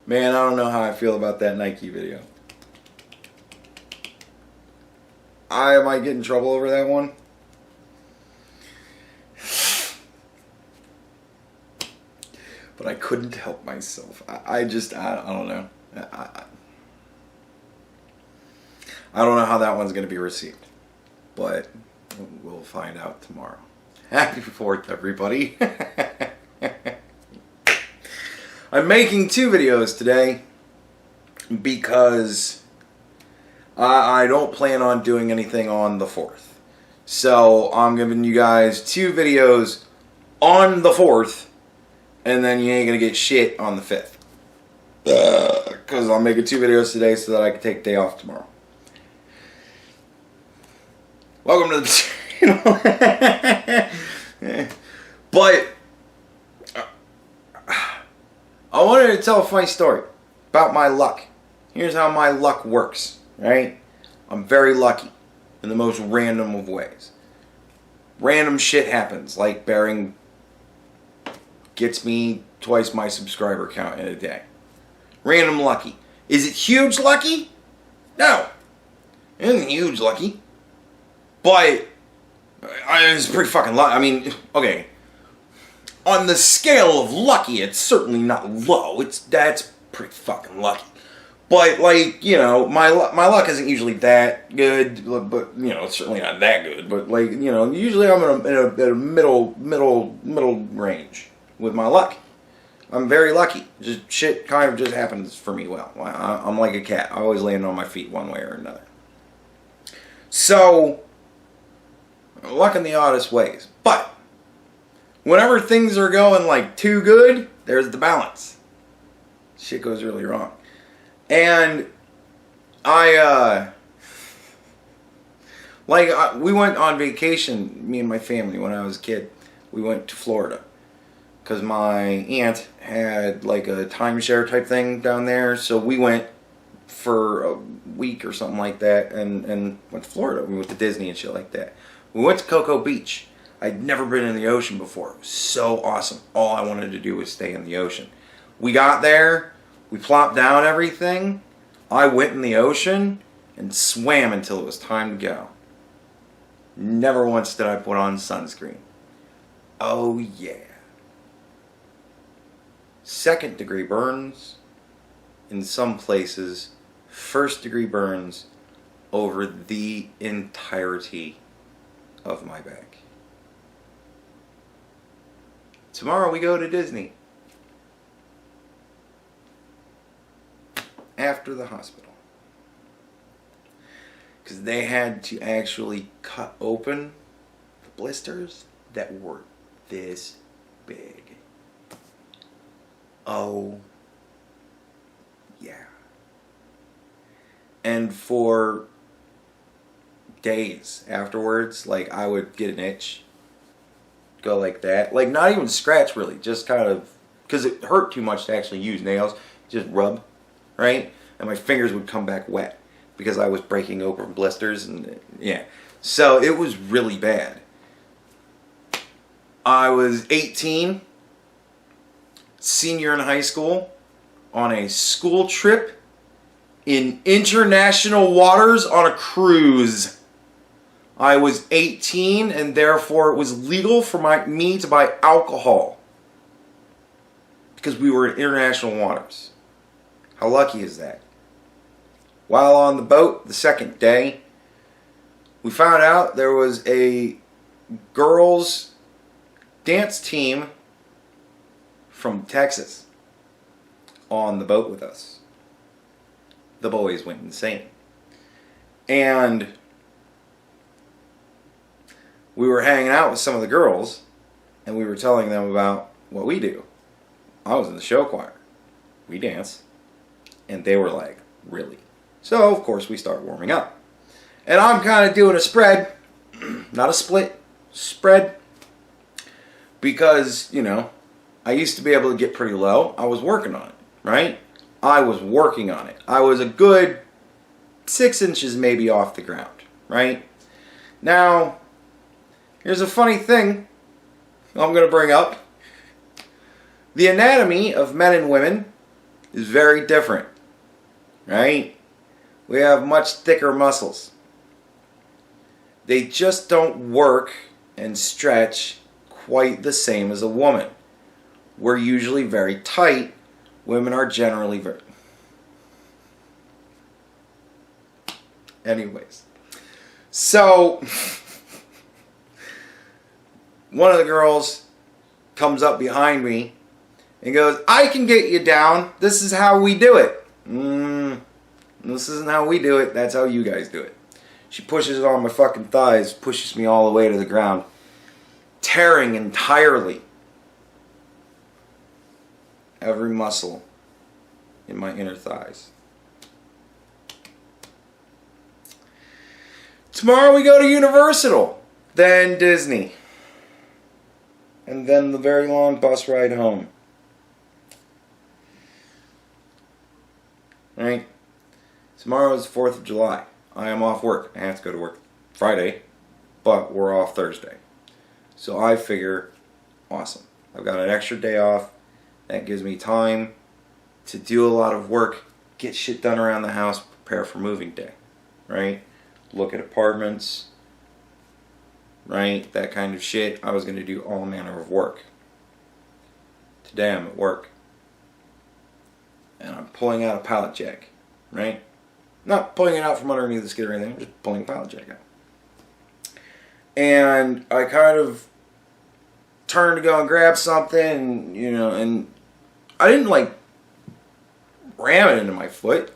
Man, I don't know how I feel about that Nike video. I might get in trouble over that one. But I couldn't help myself. I don't know. I don't know how that one's going to be received. But we'll find out tomorrow. Happy 4th, everybody. I'm making 2 videos today because I don't plan on doing anything on the 4th. So I'm giving you guys 2 videos on the 4th, and then you ain't gonna get shit on the 5th. Because I'm making 2 videos today so that I can take a day off tomorrow. Welcome to the channel. But I wanted to tell a funny story about my luck. Here's how my luck works, right? I'm very lucky in the most random of ways. Random shit happens, like Bearing gets me twice my subscriber count in a day. Random lucky. Is it huge lucky? No. It isn't huge lucky. But it's pretty fucking lucky. I mean, okay. On the scale of lucky, it's certainly not low. That's pretty fucking lucky. But, like, you know, my luck isn't usually that good, but, you know, it's certainly not that good. But, like, you know, usually I'm in a middle range with my luck. I'm very lucky. Just shit kind of just happens for me well. I'm like a cat. I always land on my feet one way or another. So, luck in the oddest ways. But whenever things are going, like, too good, there's the balance. Shit goes really wrong. And we went on vacation, me and my family, when I was a kid. We went to Florida because my aunt had like a timeshare type thing down there. So we went for a week or something like that and went to Florida. We went to Disney and shit like that. We went to Cocoa Beach. I'd never been in the ocean before. It was so awesome. All I wanted to do was stay in the ocean. We got there. We plopped down everything. I went in the ocean and swam until it was time to go. Never once did I put on sunscreen. Oh yeah. 2nd degree burns. In some places, 1st degree burns over the entirety of my back. Tomorrow we go to Disney. After the hospital, because they had to actually cut open the blisters that were this big. Oh yeah. And for days afterwards, like, I would get an itch, go like that, like not even scratch really, just kind of, because it hurt too much to actually use nails, just rub. Right? And my fingers would come back wet because I was breaking open blisters and yeah. So it was really bad. I was 18, senior in high school, on a school trip in international waters on a cruise. I was 18 and therefore it was legal for me to buy alcohol because we were in international waters. How lucky is that? While on the boat the 2nd day, we found out there was a girls' dance team from Texas on the boat with us. The boys went insane. And we were hanging out with some of the girls, and we were telling them about what we do. I was in the show choir. We dance. And they were like, really? So, of course, we start warming up. And I'm kind of doing a spread, not a split, spread. Because, you know, I used to be able to get pretty low. I was working on it, right? I was working on it. I was a good 6 inches maybe off the ground, right? Now, here's a funny thing I'm going to bring up. The anatomy of men and women is very different, right? We have much thicker muscles. They just don't work and stretch quite the same as a woman. We're usually very tight. Women are generally very... Anyways. So, one of the girls comes up behind me and goes, I can get you down. This is how we do it. This isn't how we do it. That's how you guys do it. She pushes it on my fucking thighs, pushes me all the way to the ground, tearing entirely every muscle in my inner thighs. Tomorrow we go to Universal, then Disney, and then the very long bus ride home. Right? Tomorrow is the 4th of July. I am off work. I have to go to work Friday, but we're off Thursday. So I figure, awesome. I've got an extra day off. That gives me time to do a lot of work, get shit done around the house, prepare for moving day, right? Look at apartments, right? That kind of shit. I was going to do all manner of work. Today I'm at work. And I'm pulling out a pallet jack, right? Not pulling it out from underneath the skid or anything, just pulling a pallet jack out. And I kind of turned to go and grab something, you know, and I didn't like ram it into my foot.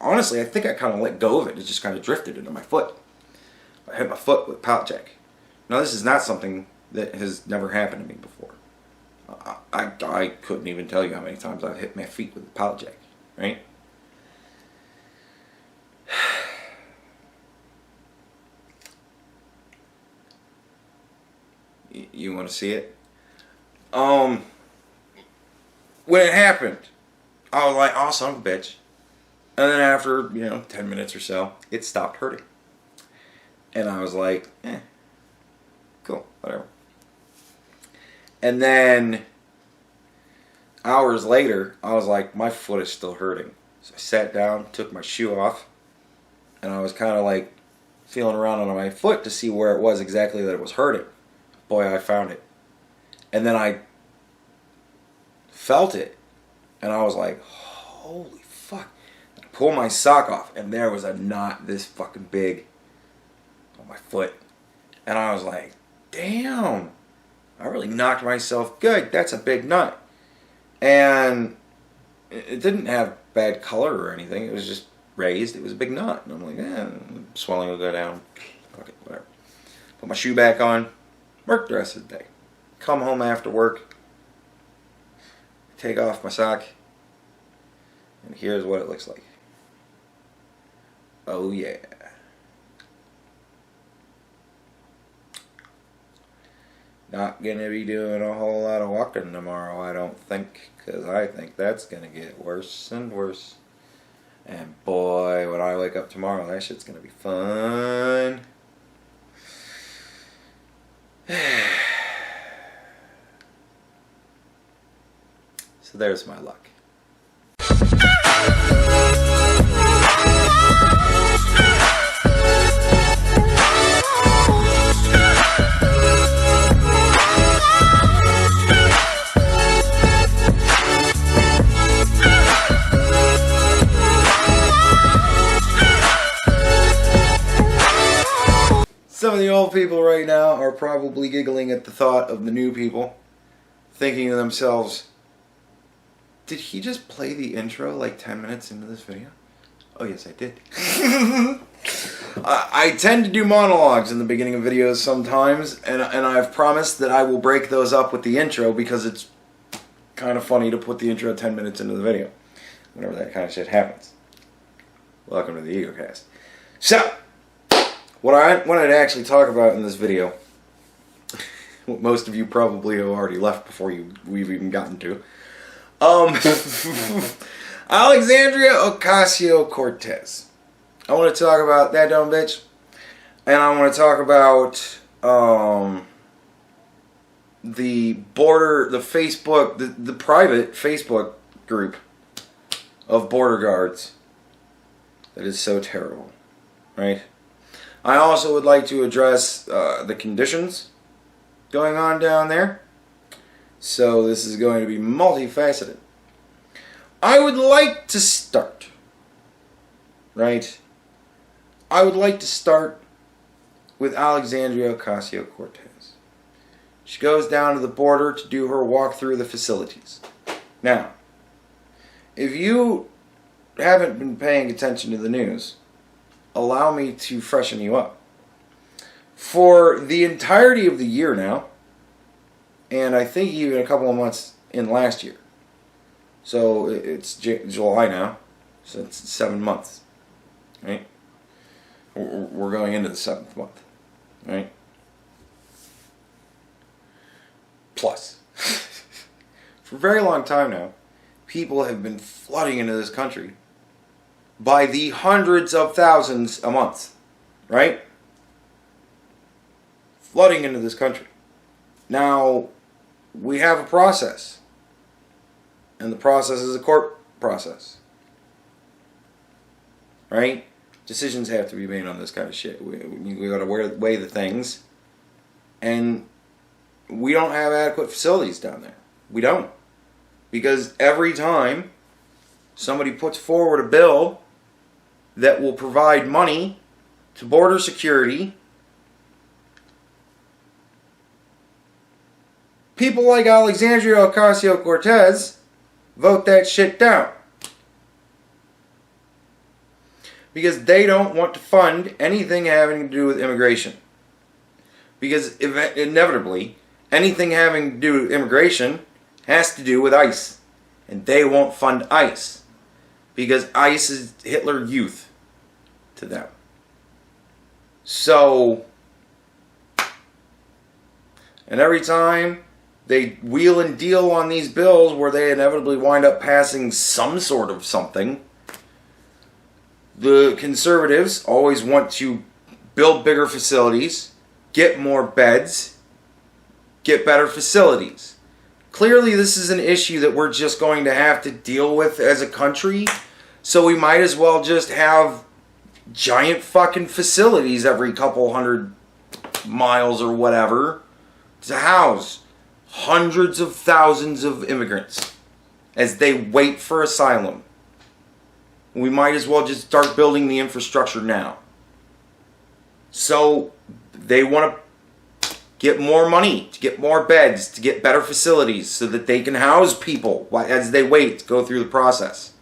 Honestly, I think I kind of let go of it. It just kind of drifted into my foot. I hit my foot with a pallet jack. Now, this is not something that has never happened to me before. I couldn't even tell you how many times I've hit my feet with a pallet jack, right? You want to see it? When it happened, I was like, oh, son of a bitch. And then after, 10 minutes or so, it stopped hurting. And I was like, cool, whatever. And then, hours later, I was like, my foot is still hurting. So I sat down, took my shoe off, and I was kind of like feeling around on my foot to see where it was exactly that it was hurting. Boy, I found it. And then I felt it, and I was like, holy fuck. I pulled my sock off, and there was a knot this fucking big on my foot. And I was like, damn, I really knocked myself good. That's a big knot. And it didn't have bad color or anything. It was just raised. It was a big knot. And I'm like, swelling will go down. Fuck it, whatever. Put my shoe back on. Work the rest of the day. Come home after work. Take off my sock. And here's what it looks like. Oh yeah. Not gonna be doing a whole lot of walking tomorrow, I don't think, because I think that's gonna get worse and worse. And boy, when I wake up tomorrow, that shit's gonna be fun. So there's my luck. Some of the old people right now are probably giggling at the thought of the new people, thinking to themselves, did he just play the intro like 10 minutes into this video? Oh yes, I did. I tend to do monologues in the beginning of videos sometimes, and I've promised that I will break those up with the intro because it's kind of funny to put the intro 10 minutes into the video whenever that kind of shit happens. Welcome to the Egocast. So, what I wanted to actually talk about in this video, what most of you probably have already left before we've even gotten to, Alexandria Ocasio-Cortez. I want to talk about that dumb bitch, and I want to talk about the Facebook, the private Facebook group of border guards that is so terrible, right? I also would like to address the conditions going on down there. So this is going to be multifaceted. I would like to start, right? I would like to start with Alexandria Ocasio-Cortez. She goes down to the border to do her walk through the facilities. Now, if you haven't been paying attention to the news, allow me to freshen you up. For the entirety of the year now, and I think even a couple of months in last year, so it's July now, so it's 7 months, right? We're going into the 7th month, right? Plus, for a very long time now, people have been flooding into this country by the hundreds of thousands a month, right? Flooding into this country. Now, we have a process, and the process is a court process, right? Decisions have to be made on this kind of shit. We got to weigh the things, and we don't have adequate facilities down there. We don't. Because every time somebody puts forward a bill that will provide money to border security, people like Alexandria Ocasio-Cortez vote that shit down. Because they don't want to fund anything having to do with immigration. Because inevitably, anything having to do with immigration has to do with ICE. And they won't fund ICE. Because ICE is Hitler Youth to them. So, and every time they wheel and deal on these bills where they inevitably wind up passing some sort of something, the conservatives always want to build bigger facilities, get more beds, get better facilities. Clearly this is an issue that we're just going to have to deal with as a country, so we might as well just have giant fucking facilities every couple hundred miles or whatever to house hundreds of thousands of immigrants as they wait for asylum. We might as well just start building the infrastructure now. So they want to get more money, to get more beds, to get better facilities so that they can house people as they wait to go through the process.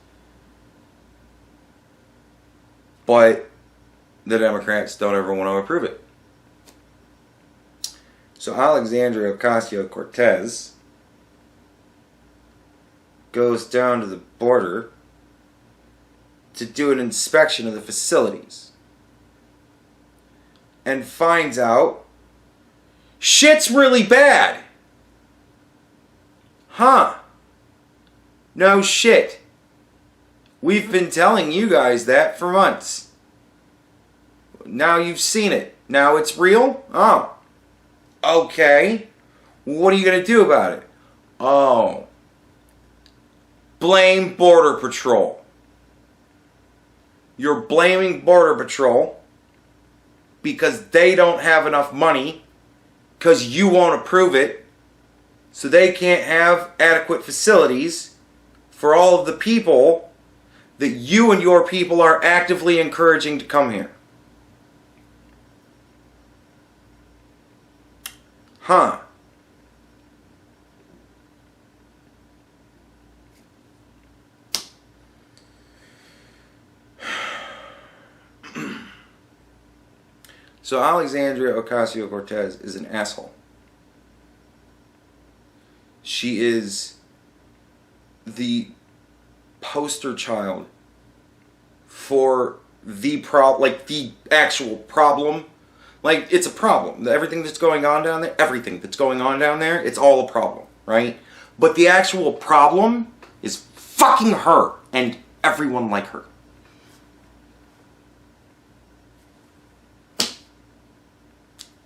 But the Democrats don't ever want to approve it. So Alexandria Ocasio-Cortez goes down to the border to do an inspection of the facilities and finds out shit's really bad. Huh. No shit. We've been telling you guys that for months. Now you've seen it. Now it's real? Oh. Okay. What are you going to do about it? Oh. Blame Border Patrol. You're blaming Border Patrol because they don't have enough money because you won't approve it, so they can't have adequate facilities for all of the people that you and your people are actively encouraging to come here. Huh. So Alexandria Ocasio-Cortez is an asshole. She is the poster child for the the actual problem. Like, it's a problem. Everything that's going on down there, it's all a problem, right? But the actual problem is fucking her and everyone like her.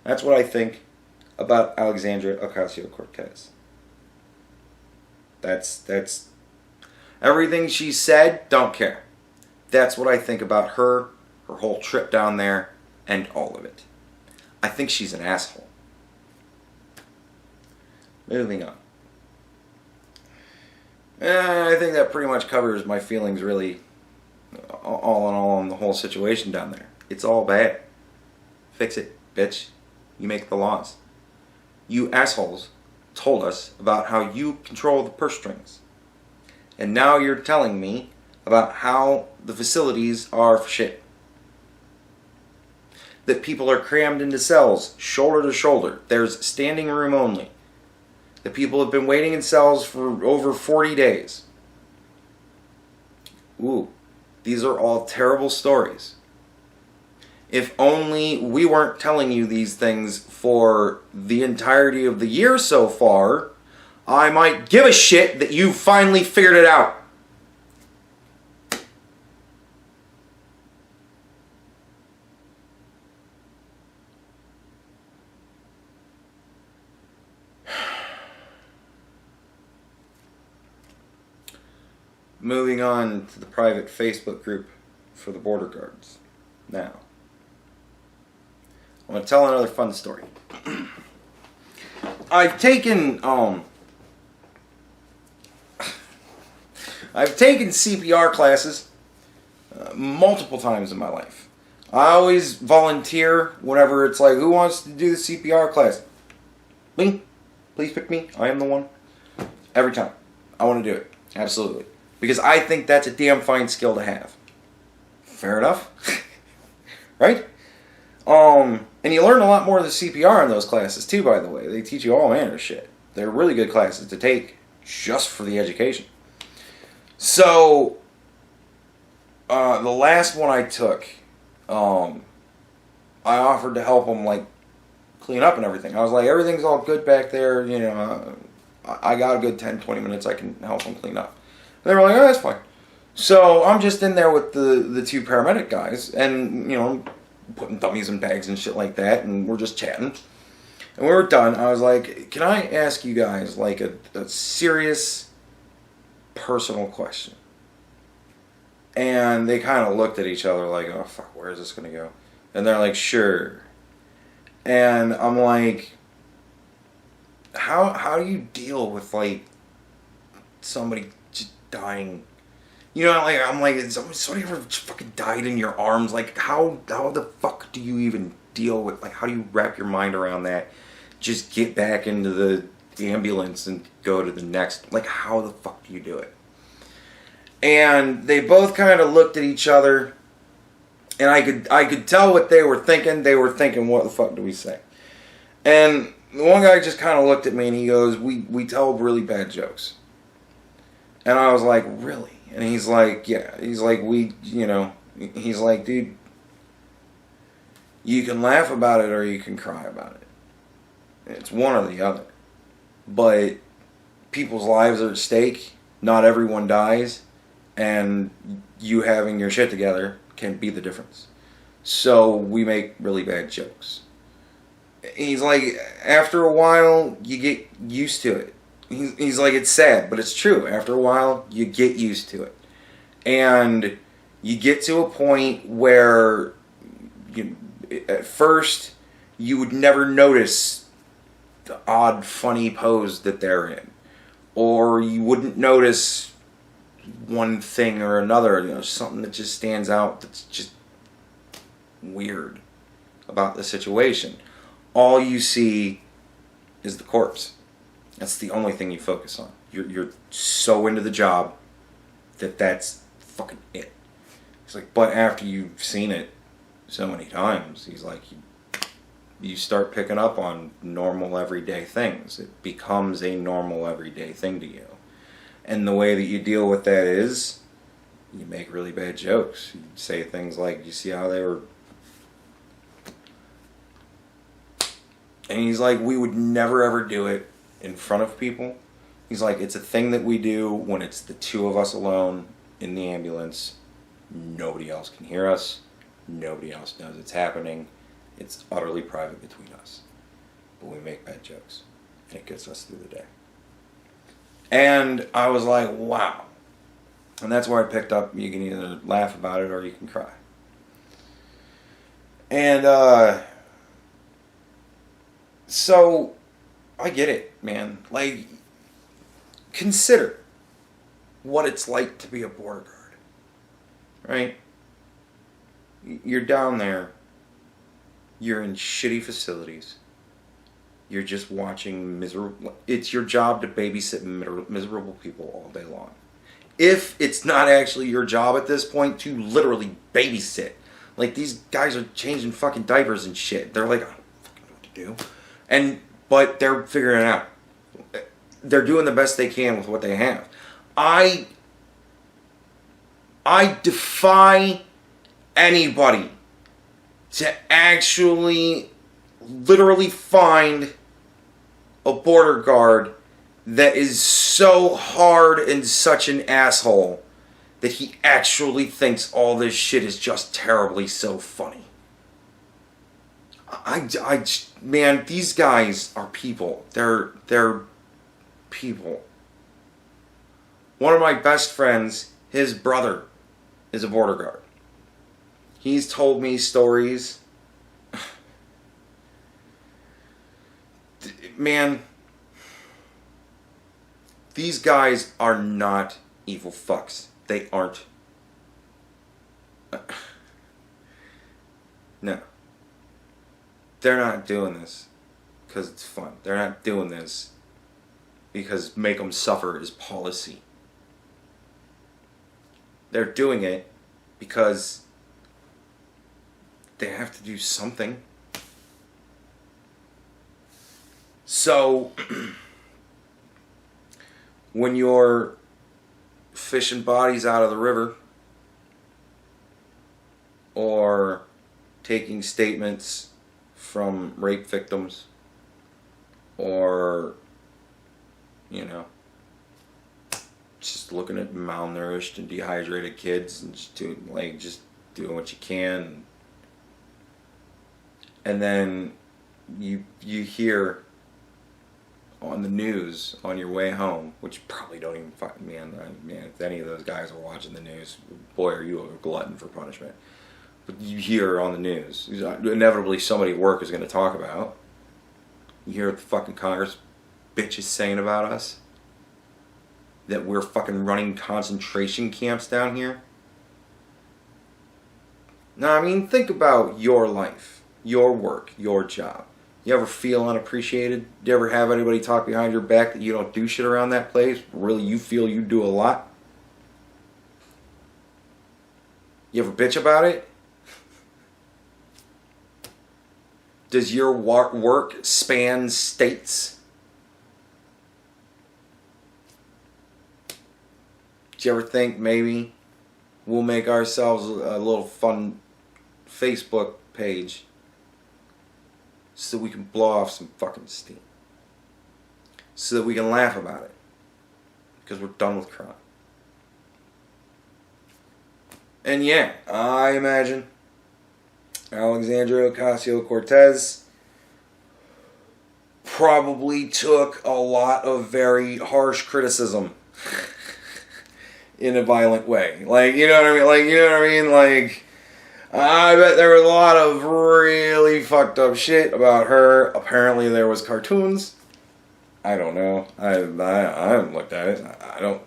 That's what I think about Alexandria Ocasio-Cortez. Everything she said, don't care. That's what I think about her whole trip down there, and all of it. I think she's an asshole. Moving on. I think that pretty much covers my feelings, really, all in all, on the whole situation down there. It's all bad. Fix it, bitch. You make the laws. You assholes told us about how you control the purse strings. And now you're telling me about how the facilities are for shit. That people are crammed into cells, shoulder to shoulder. There's standing room only. That people have been waiting in cells for over 40 days. Ooh, these are all terrible stories. If only we weren't telling you these things for the entirety of the year so far, I might give a shit that you finally figured it out. Moving on to the private Facebook group for the border guards. Now, I'm going to tell another fun story. I've taken CPR classes multiple times in my life. I always volunteer whenever it's like, who wants to do the CPR class? Me. Please pick me. I am the one. Every time. I want to do it. Absolutely. Because I think that's a damn fine skill to have. Fair enough. Right? And you learn a lot more of the CPR in those classes too, by the way. They teach you all manner of shit. They're really good classes to take just for the education. So, the last one I took, I offered to help them, like, clean up and everything. I was like, everything's all good back there, you know, I got a good 10, 20 minutes I can help them clean up. They were like, oh, that's fine. So I'm just in there with the two paramedic guys, and, you know, putting dummies in bags and shit like that, and we're just chatting. And when we were done, I was like, can I ask you guys, like, a serious, personal question? And they kind of looked at each other like, oh, fuck, where is this going to go? And they're like, sure. And I'm like, how do you deal with, like, somebody just dying? You know, like, I'm like, somebody ever fucking died in your arms? Like, how the fuck do you even deal with, like, how do you wrap your mind around that? Just get back into the ambulance and go to the next, like, how the fuck do you do it? And they both kind of looked at each other, and I could tell what they were thinking. They were thinking, what the fuck do we say? And the one guy just kind of looked at me, and he goes, we tell really bad jokes. And I was like, really? And he's like, yeah. He's like, he's like, dude, you can laugh about it or you can cry about it. It's one or the other. But people's lives are at stake. Not everyone dies. And you having your shit together can be the difference. So we make really bad jokes. He's like, after a while, you get used to it. He's like, it's sad, but it's true. After a while, you get used to it. And you get to a point where, at first, you would never notice the odd, funny pose that they're in. Or you wouldn't notice one thing or another, something that just stands out that's just weird about the situation. All you see is the corpse. That's the only thing you focus on. You're so into the job that's fucking it. He's like, but after you've seen it so many times, he's like, you start picking up on normal everyday things. It becomes a normal everyday thing to you. And the way that you deal with that is, you make really bad jokes. You say things like, you see how they were... And he's like, we would never ever do it in front of people. He's like, it's a thing that we do when it's the two of us alone in the ambulance. Nobody else can hear us. Nobody else knows it's happening. It's utterly private between us. But we make bad jokes. And it gets us through the day. And I was like, wow. And that's where I picked up, you can either laugh about it or you can cry. And, so, I get it, man. Like, consider what it's like to be a border guard. Right? You're down there. You're in shitty facilities. You're just watching miserable... It's your job to babysit miserable people all day long. If it's not actually your job at this point to literally babysit. Like, these guys are changing fucking diapers and shit. They're like, I don't fucking know what to do. But they're figuring it out. They're doing the best they can with what they have. I defy anybody to actually literally find a border guard that is so hard and such an asshole that he actually thinks all this shit is just terribly so funny. Man, these guys are people. They're people. One of my best friends, his brother, is a border guard. He's told me stories. Man, these guys are not evil fucks. They aren't. No. They're not doing this because it's fun. They're not doing this because make them suffer is policy. They're doing it because they have to do something. So, when you're fishing bodies out of the river, or taking statements from rape victims, or, you know, just looking at malnourished and dehydrated kids and just doing what you can, and then you hear on the news on your way home, which you probably don't even man, if any of those guys are watching the news, boy, are you a glutton for punishment. But you hear on the news, inevitably somebody at work is going to talk about. You hear what the fucking Congress bitch is saying about us, that we're fucking running concentration camps down here. Now, I mean, think about your life, your work, your job. You ever feel unappreciated? Do you ever have anybody talk behind your back that you don't do shit around that place? Really, you feel you do a lot? You ever bitch about it? Does your work span states? Do you ever think maybe we'll make ourselves a little fun Facebook page so we can blow off some fucking steam? So that we can laugh about it. Because we're done with crime. And yeah, I imagine Alexandria Ocasio-Cortez probably took a lot of very harsh criticism in a violent way. Like, you know what I mean? Like, I bet there was a lot of really fucked up shit about her. Apparently there was cartoons. I don't know. I haven't looked at it. I don't...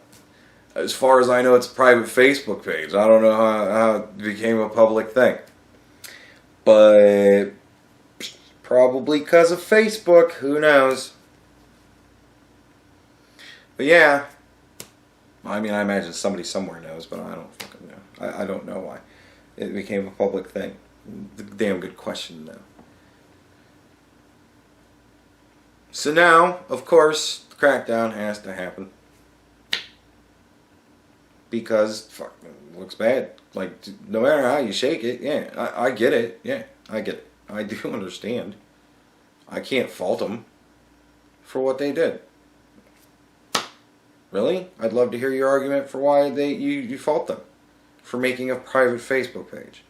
As far as I know, it's a private Facebook page. I don't know how it became a public thing. But probably because of Facebook. Who knows? But yeah. I mean, I imagine somebody somewhere knows, but I don't fucking know. I don't know why it became a public thing. It's a damn good question, though. So now, of course, the crackdown has to happen. Because, fuck, it looks bad. Like, no matter how you shake it, yeah, I get it. Yeah, I get it. I do understand. I can't fault them for what they did. Really? I'd love to hear your argument for why you fault them for making a private Facebook page.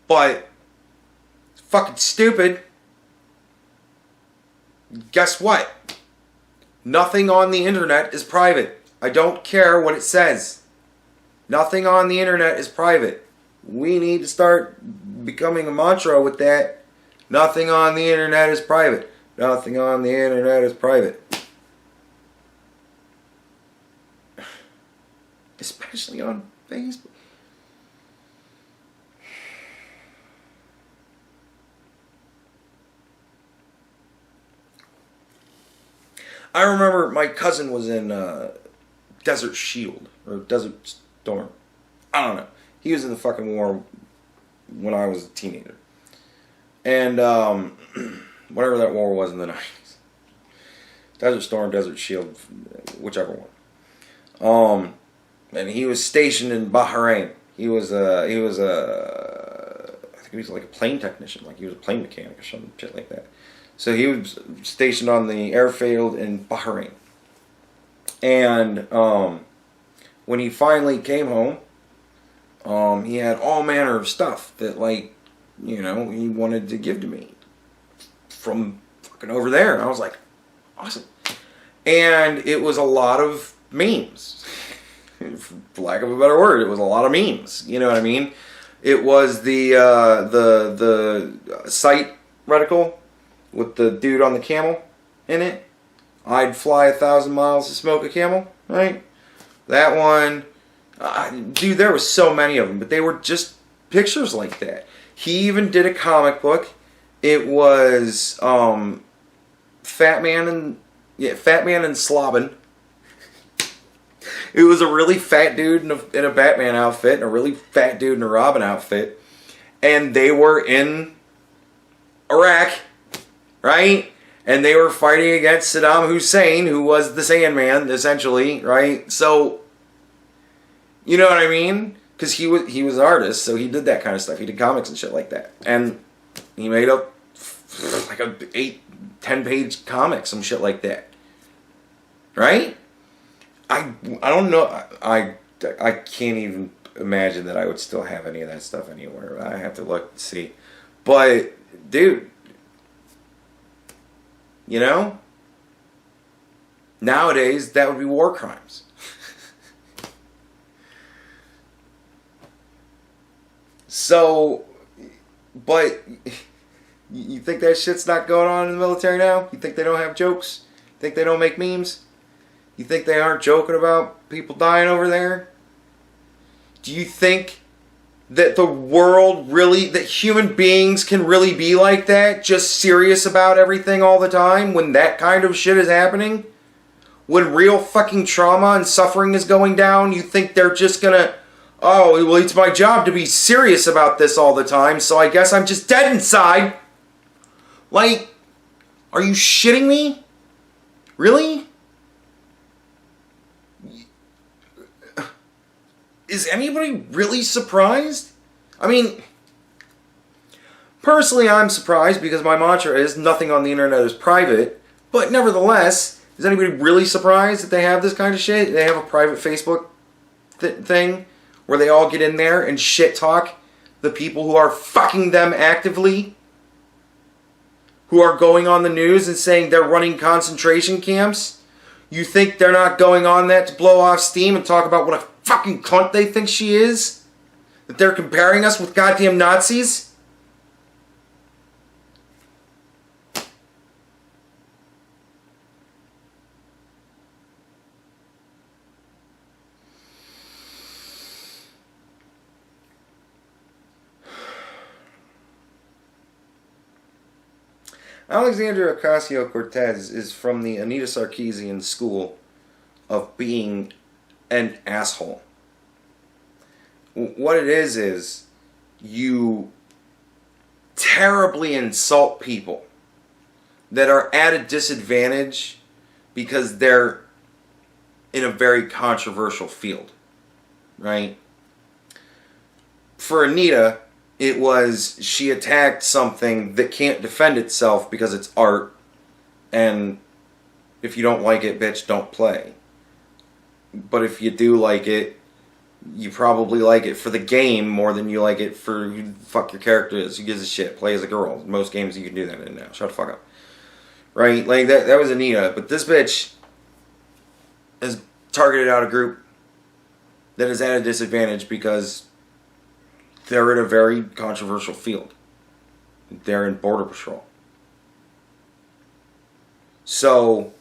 But it's fucking stupid. Guess what? Nothing on the internet is private. I don't care what it says. Nothing on the internet is private. We need to start becoming a mantra with that. Nothing on the internet is private. Nothing on the internet is private. Especially on Facebook. I remember my cousin was in Desert Shield or Desert Storm. I don't know. He was in the fucking war when I was a teenager. And whatever that war was in the 90s. Desert Storm, Desert Shield, whichever one. And he was stationed in Bahrain. He was I think he was like a plane technician, like he was a plane mechanic or some shit like that. So he was stationed on the airfield in Bahrain. And when he finally came home, he had all manner of stuff that, like, you know, he wanted to give to me from fucking over there. And I was like, awesome. And it was a lot of memes. For lack of a better word, it was a lot of memes. You know what I mean? It was the sight reticle with the dude on the camel in it. I'd fly 1,000 miles to smoke a camel, right? That one, dude, there was so many of them, but they were just pictures like that. He even did a comic book. It was Fat Man and Slobbin. It was a really fat dude in a Batman outfit and a really fat dude in a Robin outfit, and they were in Iraq, right? And they were fighting against Saddam Hussein, who was the Sandman, essentially, right? So, you know what I mean? Because he was an artist, so he did that kind of stuff. He did comics and shit like that. And he made up like a 8-10 page comic, some shit like that. Right? I don't know. I can't even imagine that I would still have any of that stuff anywhere. I have to look to see. But, dude, you know? Nowadays, that would be war crimes. So, but you think that shit's not going on in the military now? You think they don't have jokes? You think they don't make memes? You think they aren't joking about people dying over there? Do you think that the world really, that human beings can really be like that? Just serious about everything all the time when that kind of shit is happening? When real fucking trauma and suffering is going down, you think they're just gonna, oh, well, it's my job to be serious about this all the time, so I guess I'm just dead inside. Like, are you shitting me? Really? Is anybody really surprised? I mean, personally, I'm surprised because my mantra is nothing on the internet is private. But nevertheless, is anybody really surprised that they have this kind of shit? They have a private Facebook thing where they all get in there and shit talk the people who are fucking them actively, who are going on the news and saying they're running concentration camps. You think they're not going on that to blow off steam and talk about what a fucking cunt they think she is? That they're comparing us with goddamn Nazis? Alexandria Ocasio-Cortez is from the Anita Sarkeesian school of being an asshole. What it is you terribly insult people that are at a disadvantage because they're in a very controversial field, right? For Anita, it was she attacked something that can't defend itself because it's art, and if you don't like it, bitch, don't play. But if you do like it, you probably like it for the game more than you like it for who the fuck your character is. Who gives a shit? Play as a girl. Most games you can do that in now. Shut the fuck up. Right? Like, that was Anita. But this bitch has targeted out a group that is at a disadvantage because they're in a very controversial field. They're in Border Patrol. So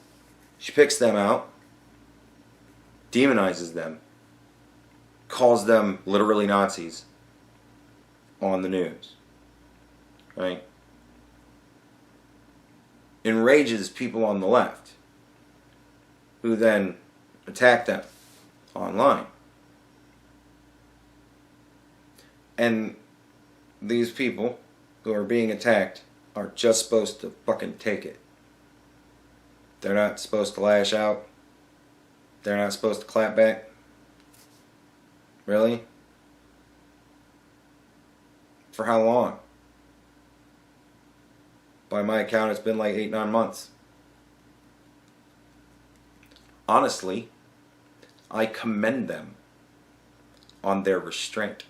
she picks them out, demonizes them, calls them literally Nazis on the news. Right? Enrages people on the left, who then attack them online. And these people who are being attacked are just supposed to fucking take it. They're not supposed to lash out. They're not supposed to clap back. Really? For how long? By my account, it's been like 8-9 months. Honestly, I commend them on their restraint.